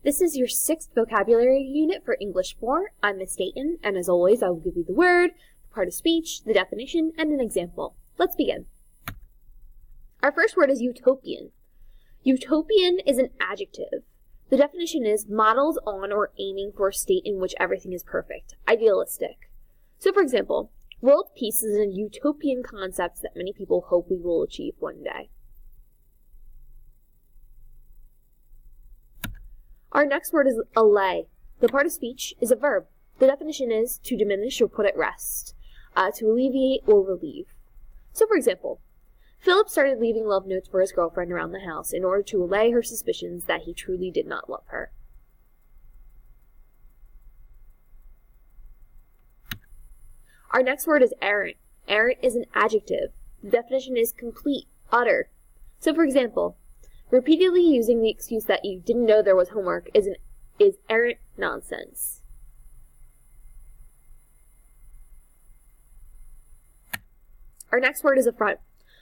This is your 6th vocabulary unit for English 4. I'm Miss Dayton, and as always, I will give you the word, the part of speech, the definition, and an example. Let's begin. Our first word is utopian. Utopian is an adjective. The definition is modeled on or aiming for a state in which everything is perfect, idealistic. So, for example, world peace is a utopian concept that many people hope we will achieve one day. Our next word is allay. The part of speech is a verb. The definition is to diminish or put at rest, to alleviate or relieve. So, for example, Philip started leaving love notes for his girlfriend around the house in order to allay her suspicions that he truly did not love her. Our next word is errant. Errant is an adjective. The definition is complete, utter. So, for example, repeatedly using the excuse that you didn't know there was homework is errant nonsense. Our next word is affront.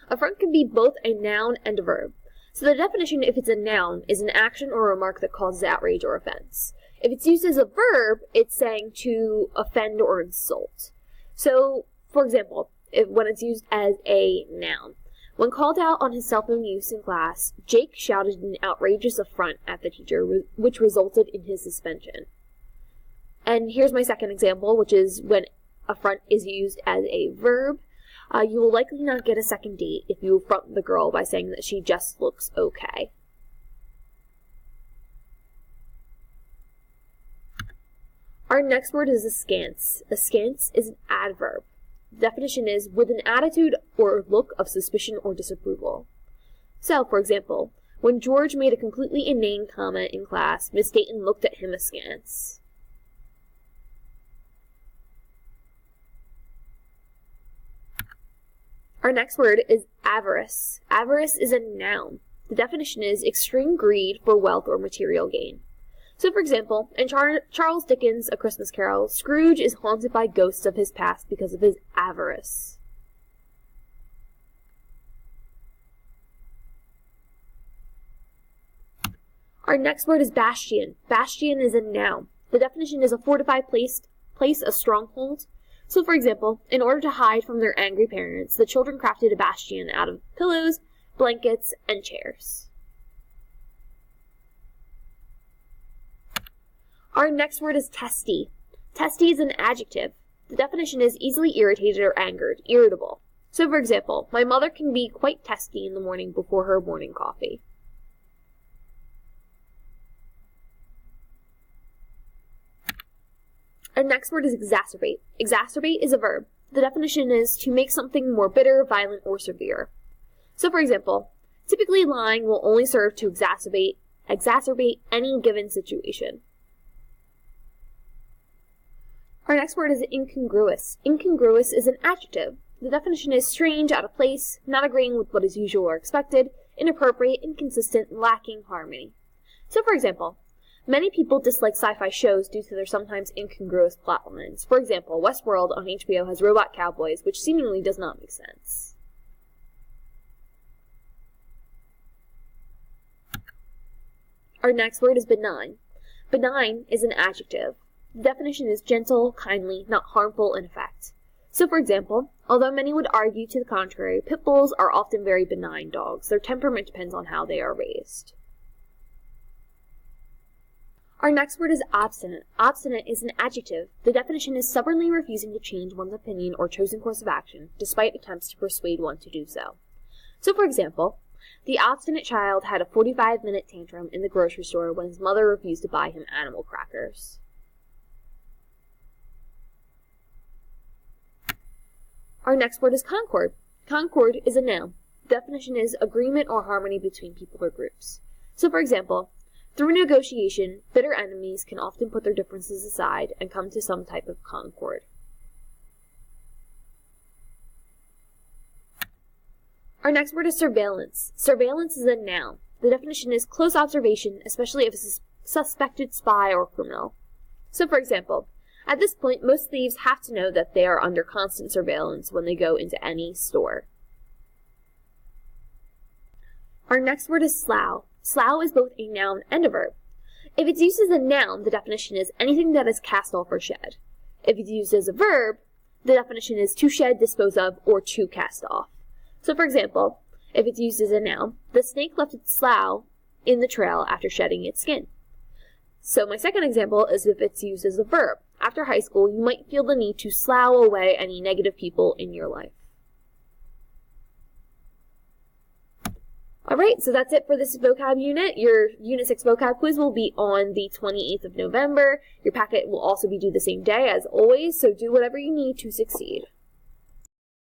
Affront can be both a noun and a verb. So the definition, if it's a noun, is an action or remark that causes outrage or offense. If it's used as a verb, it's saying to offend or insult. So, for example, when it's used as a noun, when called out on his cell phone use in class, Jake shouted an outrageous affront at the teacher, which resulted in his suspension. And here's my second example, which is when affront is used as a verb. You will likely not get a second date if you affront the girl by saying that she just looks okay. Our next word is askance. Askance is an adverb. The definition is with an attitude or look of suspicion or disapproval. So, for example, when George made a completely inane comment in class, Miss Dayton looked at him askance. Our next word is avarice. Avarice is a noun. The definition is extreme greed for wealth or material gain. So, for example, in Charles Dickens' A Christmas Carol, Scrooge is haunted by ghosts of his past because of his avarice. Our next word is bastion. Bastion is a noun. The definition is a fortified place, a stronghold. So, for example, in order to hide from their angry parents, the children crafted a bastion out of pillows, blankets, and chairs. Our next word is testy. Testy is an adjective. The definition is easily irritated or angered, irritable. So, for example, my mother can be quite testy in the morning before her morning coffee. Our next word is exacerbate. Exacerbate is a verb. The definition is to make something more bitter, violent, or severe. So, for example, typically lying will only serve to exacerbate any given situation. Our next word is incongruous. Incongruous is an adjective. The definition is strange, out of place, not agreeing with what is usual or expected, inappropriate, inconsistent, lacking harmony. So, for example, many people dislike sci-fi shows due to their sometimes incongruous plot lines. For example, Westworld on HBO has robot cowboys, which seemingly does not make sense. Our next word is benign. Benign is an adjective. The definition is gentle, kindly, not harmful in effect. So, for example, although many would argue to the contrary, pit bulls are often very benign dogs. Their temperament depends on how they are raised. Our next word is obstinate. Obstinate is an adjective. The definition is stubbornly refusing to change one's opinion or chosen course of action, despite attempts to persuade one to do so. So, for example, the obstinate child had a 45-minute tantrum in the grocery store when his mother refused to buy him animal crackers. Our next word is concord. Concord is a noun. The definition is agreement or harmony between people or groups. So, for example, through negotiation, bitter enemies can often put their differences aside and come to some type of concord. Our next word is surveillance. Surveillance is a noun. The definition is close observation, especially if it's a suspected spy or criminal. So, for example, at this point, most thieves have to know that they are under constant surveillance when they go into any store. Our next word is slough. Slough is both a noun and a verb. If it's used as a noun, the definition is anything that is cast off or shed. If it's used as a verb, the definition is to shed, dispose of, or to cast off. So for example, if it's used as a noun, the snake left its slough in the trail after shedding its skin. So my second example is if it's used as a verb. After high school, you might feel the need to slough away any negative people in your life. Alright, so that's it for this vocab unit. Your Unit 6 vocab quiz will be on the 28th of November. Your packet will also be due the same day as always, so do whatever you need to succeed.